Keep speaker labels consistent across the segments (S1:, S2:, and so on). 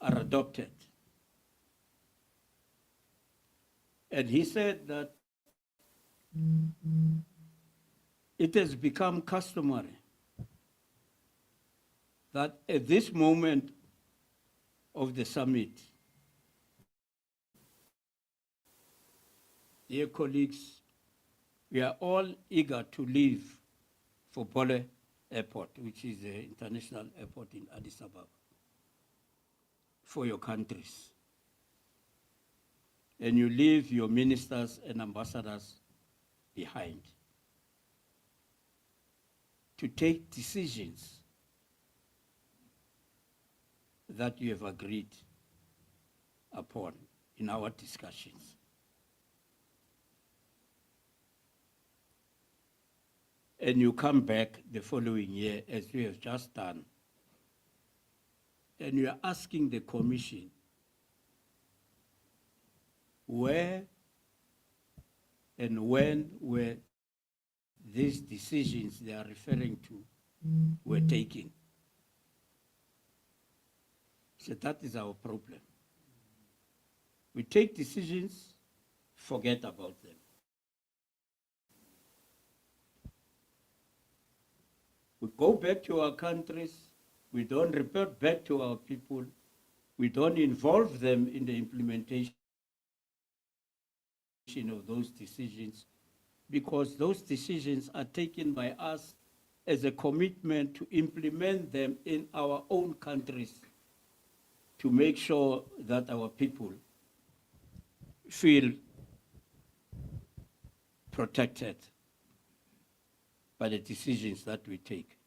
S1: are adopted. And he said that it has become customary that at this moment of the summit, dear colleagues, we are all eager to leave for Bole Airport, which is the international airport in Addis Ababa, for your countries. And you leave your ministers and ambassadors behind to take decisions that you have agreed upon in our discussions. And you come back the following year, as you have just done, and you are asking the Commission where and when were these decisions they are referring to were taken. So that is our problem. We take decisions, forget about them. We go back to our countries, we don't report back to our people, we don't involve them in the implementation of those decisions, because those decisions are taken by us as a commitment to implement them in our own countries to make sure that our people feel protected by the decisions that we take.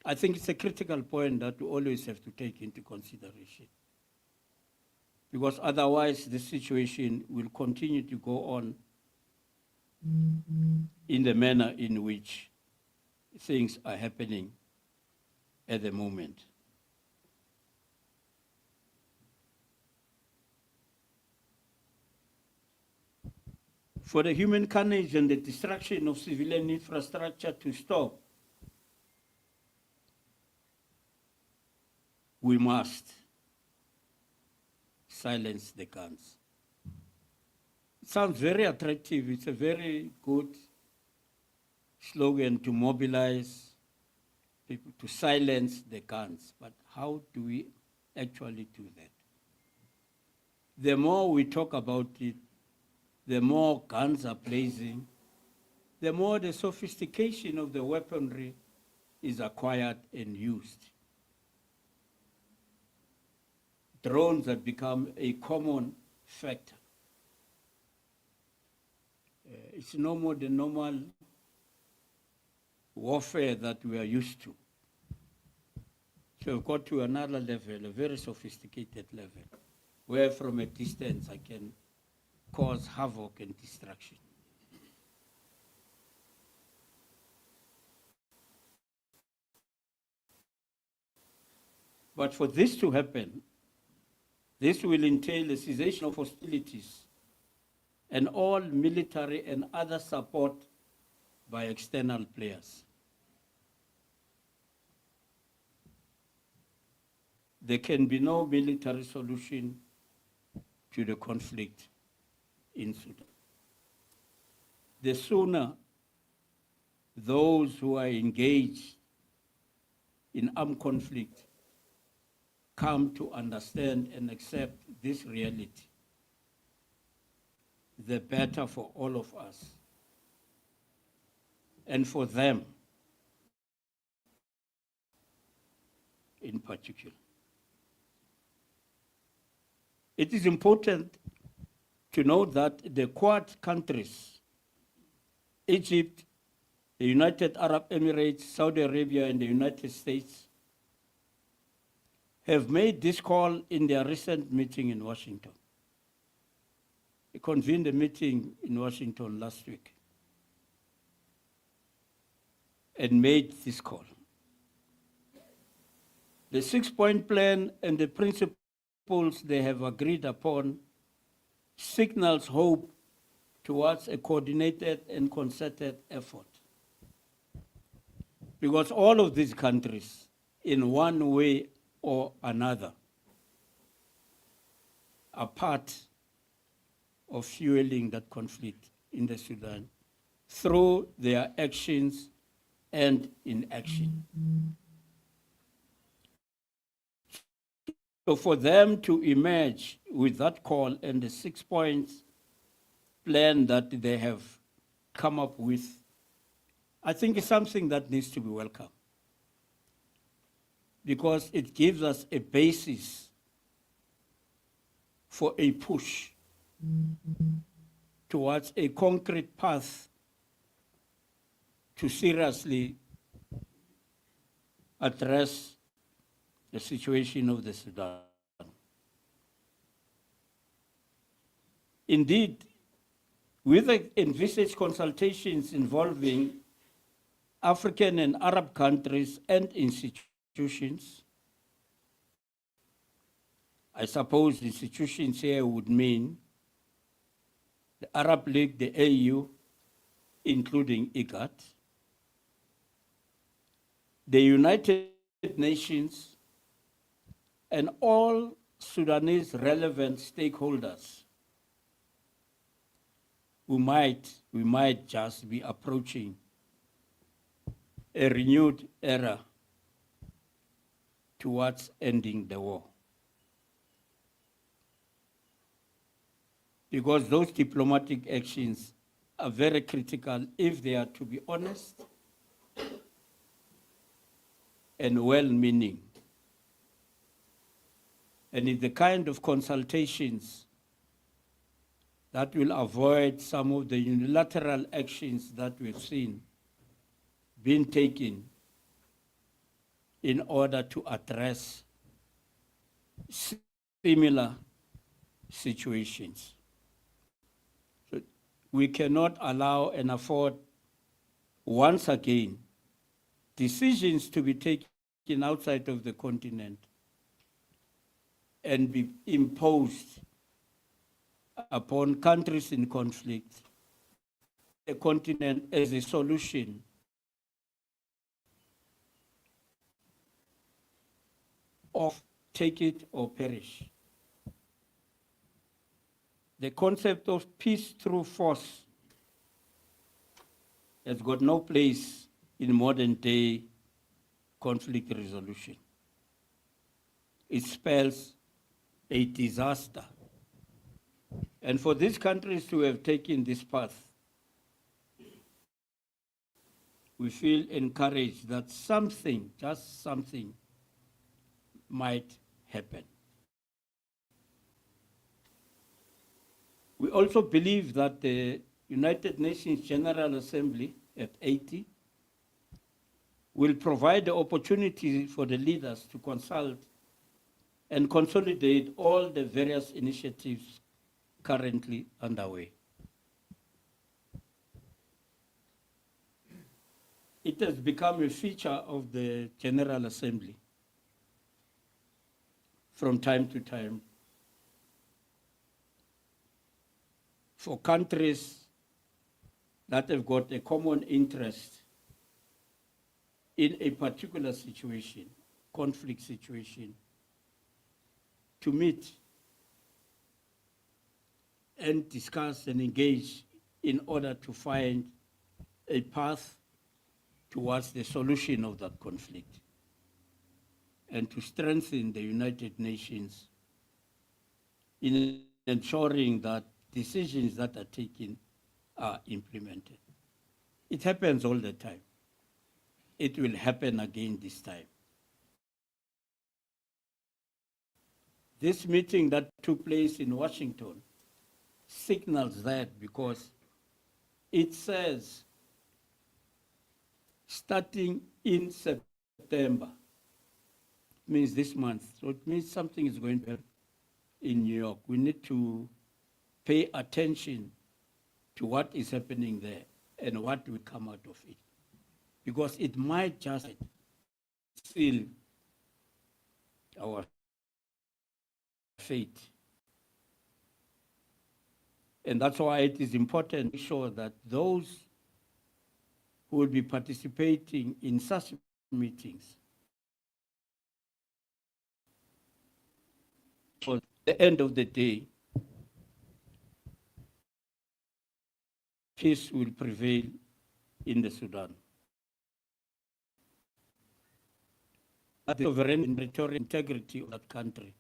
S1: I think it's a critical point that we always have to take into consideration, because otherwise the situation will continue to go on in the manner in which things are happening at the moment. For the human carnage and the destruction of civilian infrastructure to stop, we must silence the guns. It sounds very attractive. It's a very good slogan to mobilize people to silence the guns. But how do we actually do that? The more we talk about it, the more guns are blazing, the more the sophistication of the weaponry is acquired and used. Drones have become a common factor. It's no more the normal warfare that we are used to. So we've got to another level, a very sophisticated level, where from a distance I can cause havoc and destruction. But for this to happen, this will entail a cessation of hostilities and all military and other support by external players. There can be no military solution to the conflict in Sudan. The sooner those who are engaged in armed conflict come to understand and accept this reality, the better for all of us and for them in particular. It is important to note that the Quad countries, Egypt, the United Arab Emirates, Saudi Arabia, and the United States, have made this call in their recent meeting in Washington. They convened a meeting in Washington last week and made this call. The 6-point plan and the principles they have agreed upon signals hope towards a coordinated and concerted effort. Because all of these countries, in one way or another, are part of fueling that conflict in the Sudan through their actions and inaction. So for them to emerge with that call and the 6 points plan that they have come up with, I think it's something that needs to be welcomed, because it gives us a basis for a push towards a concrete path to seriously address the situation of the Sudan. Indeed, with the envisaged consultations involving African and Arab countries and institutions, I suppose institutions here would mean the Arab League, the AU, including IGAD, the United Nations, and all Sudanese relevant stakeholders. We might just be approaching a renewed era towards ending the war. Because those diplomatic actions are very critical if they are to be honest and well-meaning. And it's the kind of consultations that will avoid some of the unilateral actions that we've seen being taken in order to address similar situations. So we cannot allow and afford, once again, decisions to be taken outside of the continent and be imposed upon countries in conflict, the continent as a solution of take it or perish. The concept of peace through force has got no place in modern day conflict resolution. It spells a disaster. And for these countries to have taken this path, we feel encouraged that something, just something, might happen. We also believe that the United Nations General Assembly at 80 will provide the opportunity for the leaders to consult and consolidate all the various initiatives currently underway. It has become a feature of the General Assembly from time to time for countries that have got a common interest in a particular situation, conflict situation, to meet and discuss and engage in order to find a path towards the solution of that conflict and to strengthen the United Nations in ensuring that decisions that are taken are implemented. It happens all the time. It will happen again this time. This meeting that took place in Washington signals that, because it says starting in September, means this month, so it means something is going to happen in New York. We need to pay attention to what is happening there and what will come out of it, because it might just seal our fate. And that's why it is important to make sure that those who will be participating in such meetings, for the end of the day, peace will prevail in the Sudan. The sovereign and territorial integrity of that country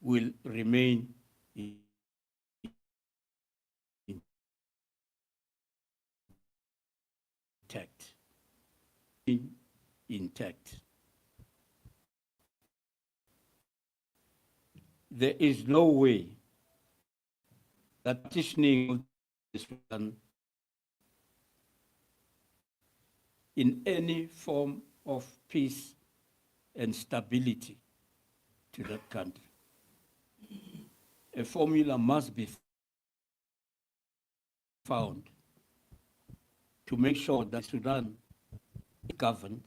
S1: will remain intact. There is no way that petitioning of the Sudan in any form of peace and stability to that country. A formula must be found to make sure that Sudan is governed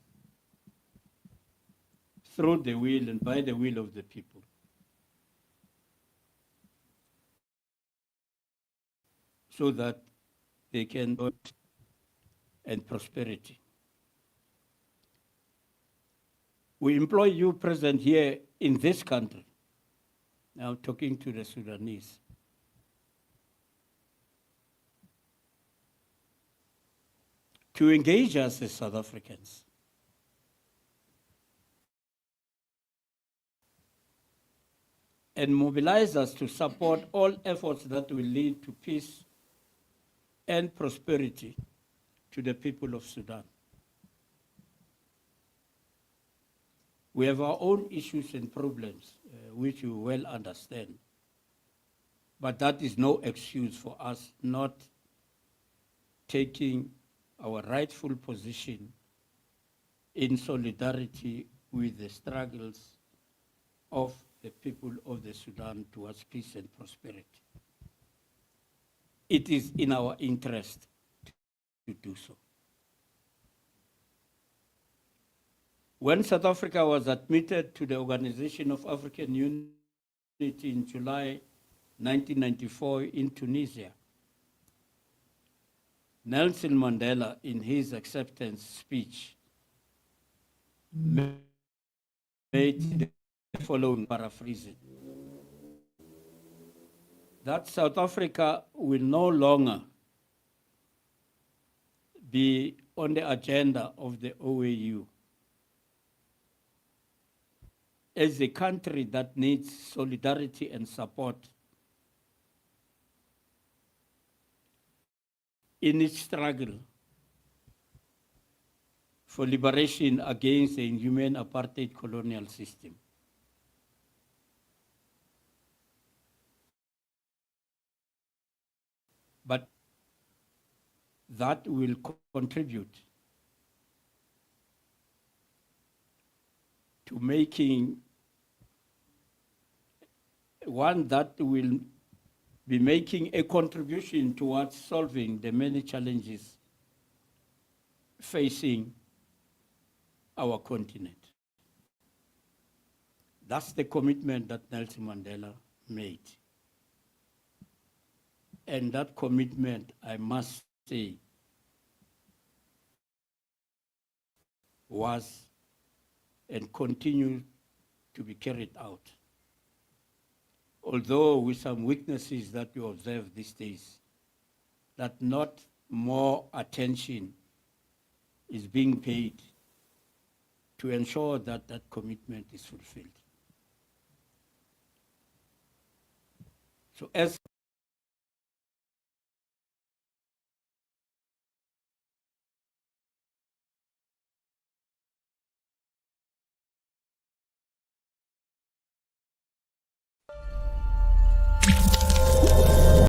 S1: through the will and by the will of the people. So that they can build and prosperity. We employ you present here in this country, now talking to the Sudanese, to engage us as South Africans. And mobilize us to support all efforts that will lead to peace and prosperity to the people of Sudan. We have our own issues and problems, which you well understand. But that is no excuse for us not taking our rightful position in solidarity with the struggles of the people of the Sudan towards peace and prosperity. It is in our interest to do so. When South Africa was admitted to the Organization of African Unity in July 1994 in Tunisia, Nelson Mandela, in his acceptance speech, made the following paraphrasing: that South Africa will no longer be on the agenda of the OAU as a country that needs solidarity and support in its struggle for liberation against the inhumane apartheid colonial system. But that will contribute to making one that will be making a contribution towards solving the many challenges facing our continent. That's the commitment that Nelson Mandela made. And that commitment, I must say, was and continues to be carried out. Although with some weaknesses that we observe these days, that not more attention is being paid to ensure that that commitment is fulfilled. So as